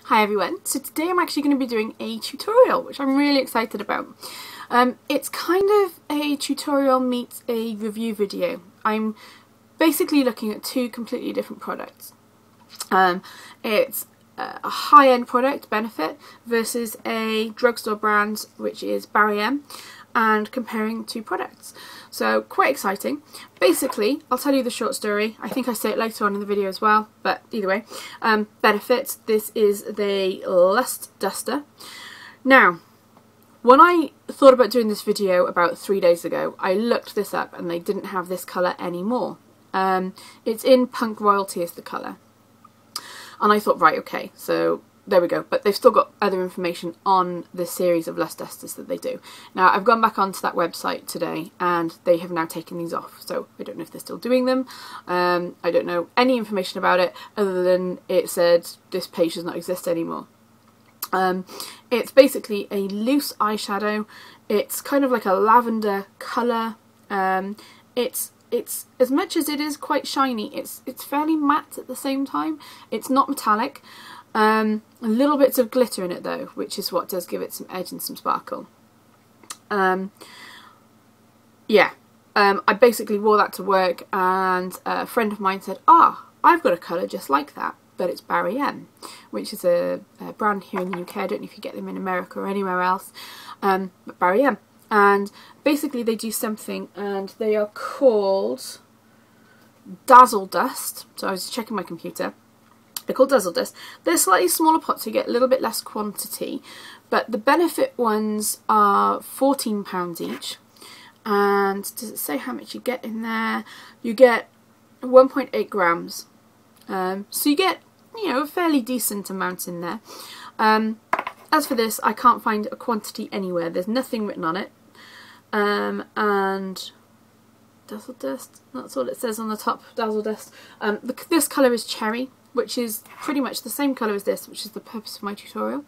Hi everyone, so today I'm actually going to be doing a tutorial which I'm really excited about. It's kind of a tutorial meets a review video. I'm basically looking at two completely different products. It's a high-end product, Benefit, versus a drugstore brand which is Barry M, and comparing two products. So quite exciting. Basically, I'll tell you the short story. I think I say it later on in the video as well, but either way. Benefit, this is the Lust Duster. Now, when I thought about doing this video about 3 days ago, I looked this up and they didn't have this colour anymore. It's in Punk Royalty is the colour. And I thought, right, okay, so there we go. But they've still got other information on the series of Lust Dusters that they do. Now, I've gone back onto that website today and they have now taken these off. So I don't know if they're still doing them. I don't know any information about it other than it said this page does not exist anymore. It's basically a loose eyeshadow. It's kind of like a lavender colour. It's as much as it is quite shiny, it's fairly matte at the same time. It's not metallic. Little bits of glitter in it though, which is what does give it some edge and some sparkle. I basically wore that to work, and a friend of mine said, I've got a colour just like that, but it's Barry M, which is a brand here in the UK. I don't know if you get them in America or anywhere else, but Barry M. And basically they do something, and they are called Dazzle Dust. So I was checking my computer. They're called Dazzle Dust. They're slightly smaller pots, so you get a little bit less quantity. But the Benefit ones are £14 each. And does it say how much you get in there? You get 1.8 grams. So you get, a fairly decent amount in there. As for this, I can't find a quantity anywhere. There's nothing written on it. And Dazzle Dust, that's all it says on the top, Dazzle Dust. This colour is Cherry, which is pretty much the same colour as this, which is the purpose of my tutorial.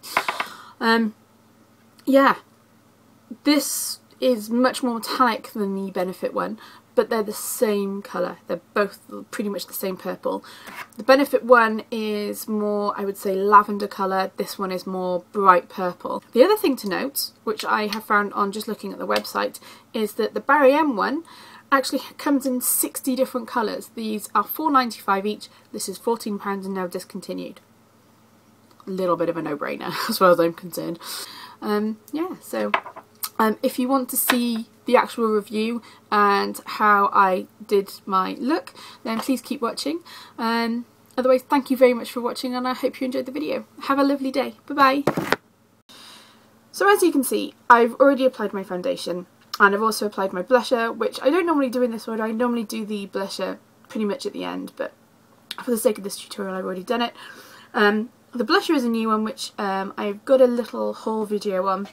This is much more metallic than the Benefit one, but they're the same colour. They're both pretty much the same purple. The Benefit one is more, I would say, lavender colour. This one is more bright purple. The other thing to note, which I have found on just looking at the website, is that the Barry M one actually comes in 60 different colours. These are £4.95 each. This is £14 and now discontinued. A little bit of a no-brainer as far as I'm concerned. If you want to see the actual review and how I did my look, then please keep watching. Otherwise, thank you very much for watching, and I hope you enjoyed the video. Have a lovely day. Bye-bye. So as you can see, I've already applied my foundation, and I've also applied my blusher, which I don't normally do in this order. I normally do the blusher pretty much at the end, but for the sake of this tutorial, I've already done it. The blusher is a new one, which I've got a little haul video on,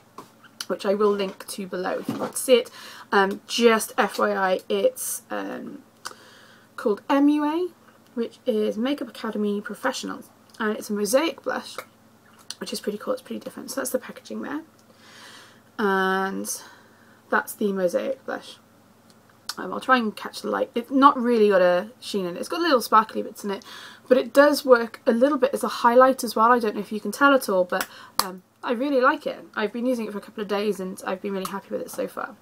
which I will link to below if you want to see it. Just FYI, it's called MUA, which is Makeup Academy Professionals, and it's a mosaic blush, which is pretty cool. It's pretty different. So that's the packaging there, and that's the mosaic blush. I'll try and catch the light. It's not really got a sheen in it. It's got little sparkly bits in it, but it does work a little bit as a highlight as well. I don't know if you can tell at all, but I really like it. I've been using it for a couple of days and I've been really happy with it so far.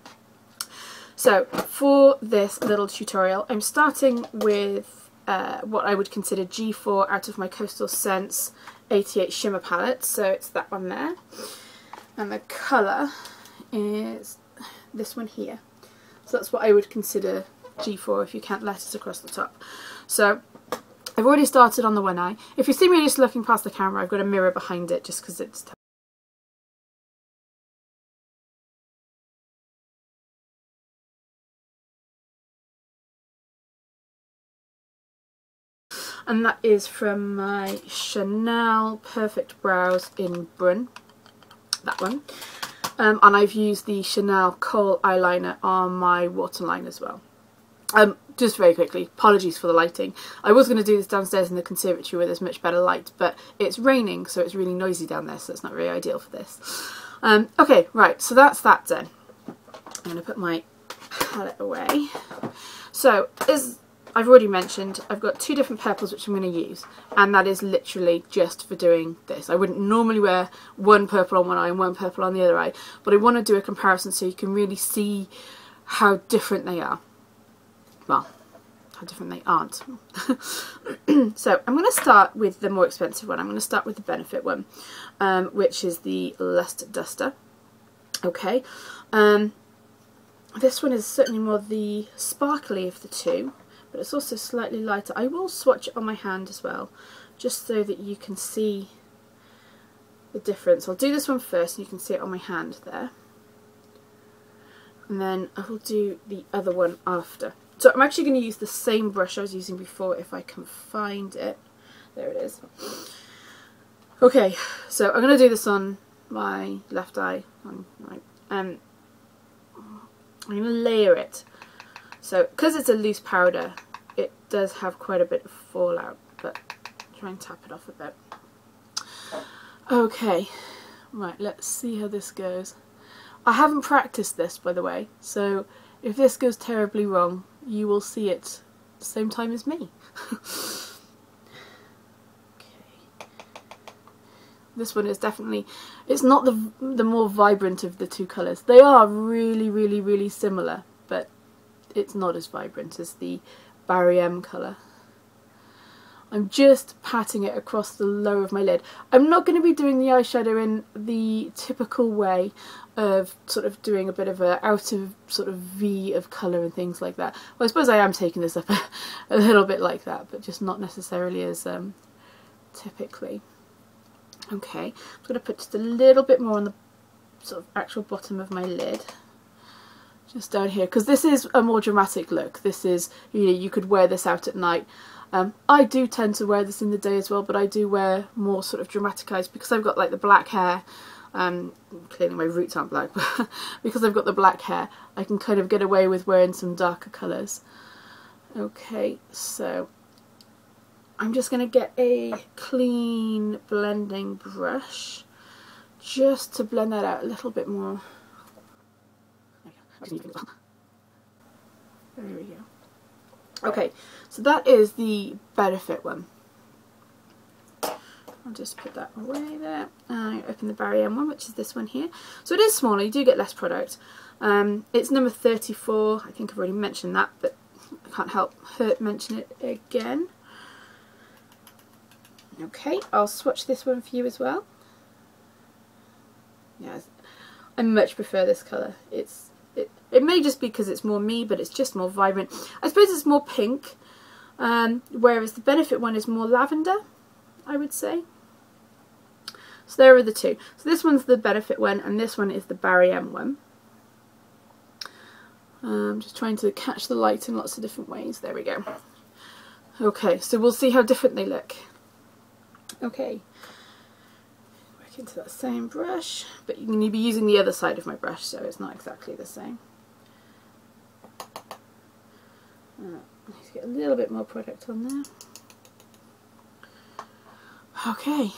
So for this little tutorial, I'm starting with what I would consider G4 out of my Coastal Scents 88 Shimmer Palette. So it's that one there. And the colour is this one here. So that's what I would consider G4 if you count letters across the top. So I've already started on the one eye. If you see me just looking past the camera, I've got a mirror behind it just because it's... And that is from my Chanel Perfect Brows in Brun. That one. And I've used the Chanel Kohl eyeliner on my waterline as well. Just very quickly, apologies for the lighting. I was going to do this downstairs in the conservatory where there's much better light, but it's raining, so it's really noisy down there, so it's not very ideal for this. Okay, right, so that's that done. I'm going to put my palette away. So, as I've already mentioned I've got two different purples which I'm going to use, and that is literally just for doing this. I wouldn't normally wear one purple on one eye and one purple on the other eye, but I want to do a comparison so you can really see how different they are. Well, how different they aren't. So I'm going to start with the more expensive one. I'm going to start with the Benefit one, which is the Lust Duster. Okay, this one is certainly more the sparkly of the two, but it's also slightly lighter. I will swatch it on my hand as well, just so that you can see the difference. I'll do this one first and you can see it on my hand there, and then I will do the other one after. So I'm actually going to use the same brush I was using before if I can find it. There it is. Okay, so I'm going to do this on my left eye. I'm going to layer it. So because it's a loose powder, it does have quite a bit of fallout, but try and tap it off a bit. Okay, right, let's see how this goes. I haven't practiced this, by the way, so if this goes terribly wrong, you will see it at the same time as me. Okay. This one is definitely, it's not the more vibrant of the two colours. They are really similar, but it's not as vibrant as the Barry M colour. I'm just patting it across the lower of my lid. I'm not going to be doing the eyeshadow in the typical way of sort of doing a bit of a out of sort of V of colour and things like that. Well, I suppose I am taking this up a little bit like that, but just not necessarily as typically. Okay, I'm going to put just a little bit more on the sort of actual bottom of my lid. Just down here, because this is a more dramatic look. This is, you know, you could wear this out at night. I do tend to wear this in the day as well, but I do wear more sort of dramatic eyes because I've got like the black hair. Clearly my roots aren't black, but because I've got the black hair, I can kind of get away with wearing some darker colours. Okay, so I'm just going to get a clean blending brush just to blend that out a little bit more. There we go. Okay, so that is the Benefit one. I'll just put that away there. Open the Barry M one, which is this one here. So it is smaller, you do get less product. It's number 34. I think I've already mentioned that, but I can't help mention it again. Okay, I'll swatch this one for you as well. Yeah, I much prefer this colour. It may just be because it's more me, but it's just more vibrant. I suppose it's more pink, whereas the Benefit one is more lavender, I would say. So there are the two. So this one's the Benefit one, and this one is the Barry M one. I'm just trying to catch the light in lots of different ways. There we go. Okay, so we'll see how different they look. Okay. Back into that same brush, but you need to be using the other side of my brush, so it's not exactly the same. I need to get a little bit more product on there. Okay.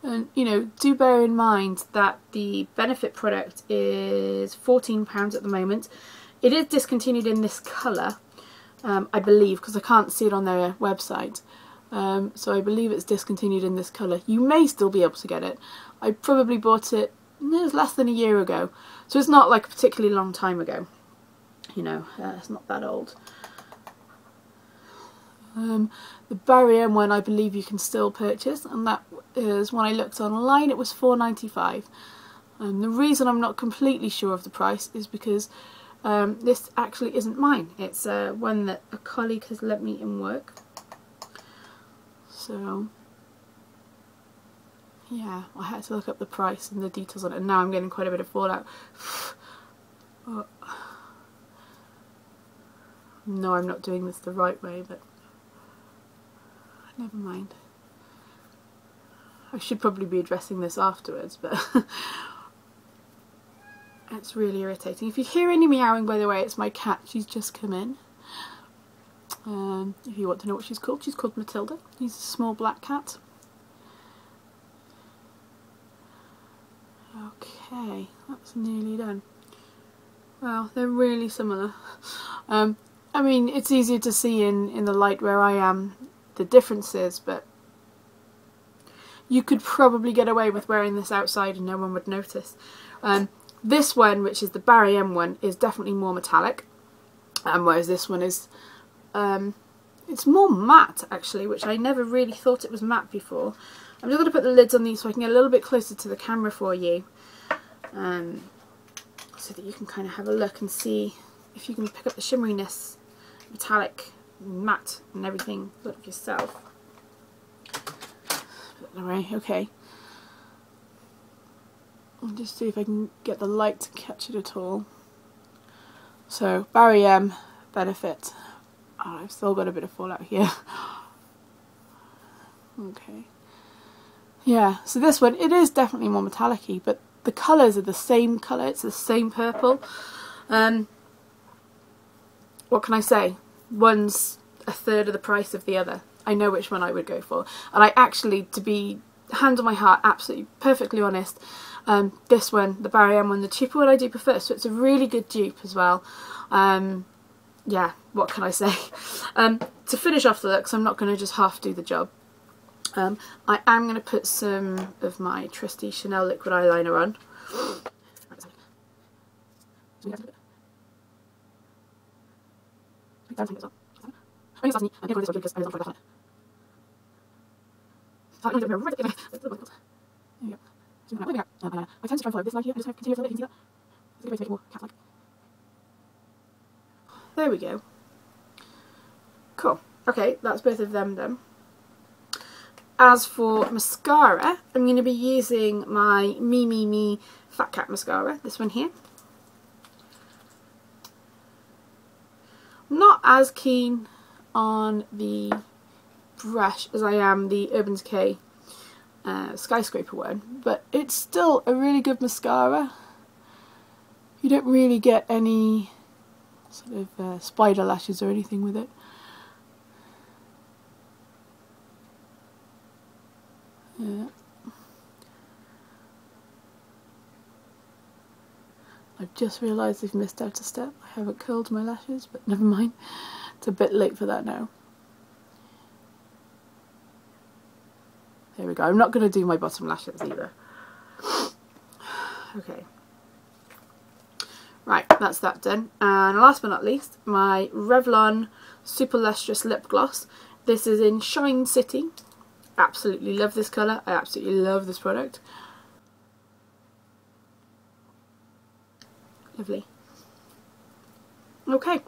And, you know, do bear in mind that the Benefit product is £14 at the moment. It is discontinued in this colour, I believe, because I can't see it on their website. So I believe it's discontinued in this colour. You may still be able to get it. I probably bought it, it was less than a year ago. So it's not like a particularly long time ago. You know, it's not that old. The Barry M one I believe you can still purchase, and that is, when I looked online, it was £4.95. The reason I'm not completely sure of the price is because this actually isn't mine. It's one that a colleague has lent me in work. So yeah, I had to look up the price and the details on it, and now I'm getting quite a bit of fallout. Oh. No, I'm not doing this the right way, but never mind. I should probably be addressing this afterwards, but it's really irritating. If you hear any meowing, by the way, it's my cat. She's just come in. If you want to know what she's called Matilda. She's a small black cat. Okay, that's nearly done. Wow, they're really similar. I mean, it's easier to see in the light where I am the differences, but you could probably get away with wearing this outside and no one would notice. This one, which is the Barry M one, is definitely more metallic, whereas this one is, it's more matte actually, which I never really thought it was matte before. I'm just going to put the lids on these so I can get a little bit closer to the camera for you, so that you can kind of have a look and see if you can pick up the shimmeriness, metallic, matte and everything look yourself. Alright, okay. I'll just see if I can get the light to catch it at all. So, Barry M, Benefit. Oh, I've still got a bit of fallout here. Okay. Yeah, so this one, it is definitely more metallic-y, but the colours are the same colour, it's the same purple. What can I say? One's a third of the price of the other. I know which one I would go for. And I actually, to be hand on my heart, absolutely perfectly honest, this one, the Barry M one, the cheaper one I do prefer, so it's a really good dupe as well. Yeah, what can I say? To finish off the looks, I'm not going to just half do the job. I am going to put some of my trusty Chanel liquid eyeliner on. There we go. Cool. Okay, that's both of them done. As for mascara, I'm going to be using my Me Fat Cat mascara, this one here. I'm not as keen on the brush as I am the Urban Decay Skyscraper one, but it's still a really good mascara. You don't really get any sort of spider lashes or anything with it. Yeah. I've just realised I've missed out a step. I haven't curled my lashes, but never mind. It's a bit late for that now. There we go. I'm not going to do my bottom lashes either. Okay. Right, that's that done. And last but not least, my Revlon Super Lustrous Lip Gloss. This is in Shine City. Absolutely love this colour. I absolutely love this product. Lovely. Okay,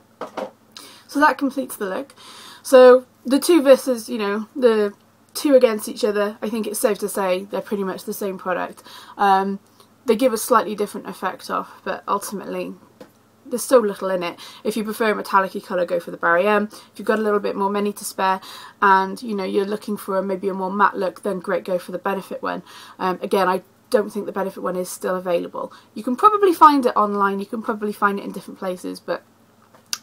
so that completes the look. So the two versus, you know, the two against each other, I think it's safe to say they're pretty much the same product. They give a slightly different effect off, but ultimately there's so little in it. If you prefer a metallic-y colour, go for the Barry M. If you've got a little bit more money to spare and, you know, you're looking for maybe a more matte look, then great, go for the Benefit one. Again, I don't think the Benefit one is still available. You can probably find it online, you can probably find it in different places, but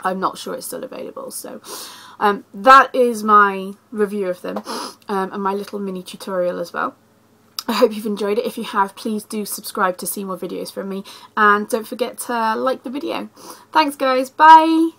I'm not sure it's still available. So that is my review of them, and my little mini tutorial as well. I hope you've enjoyed it. If you have, please do subscribe to see more videos from me, and don't forget to like the video. Thanks guys, bye!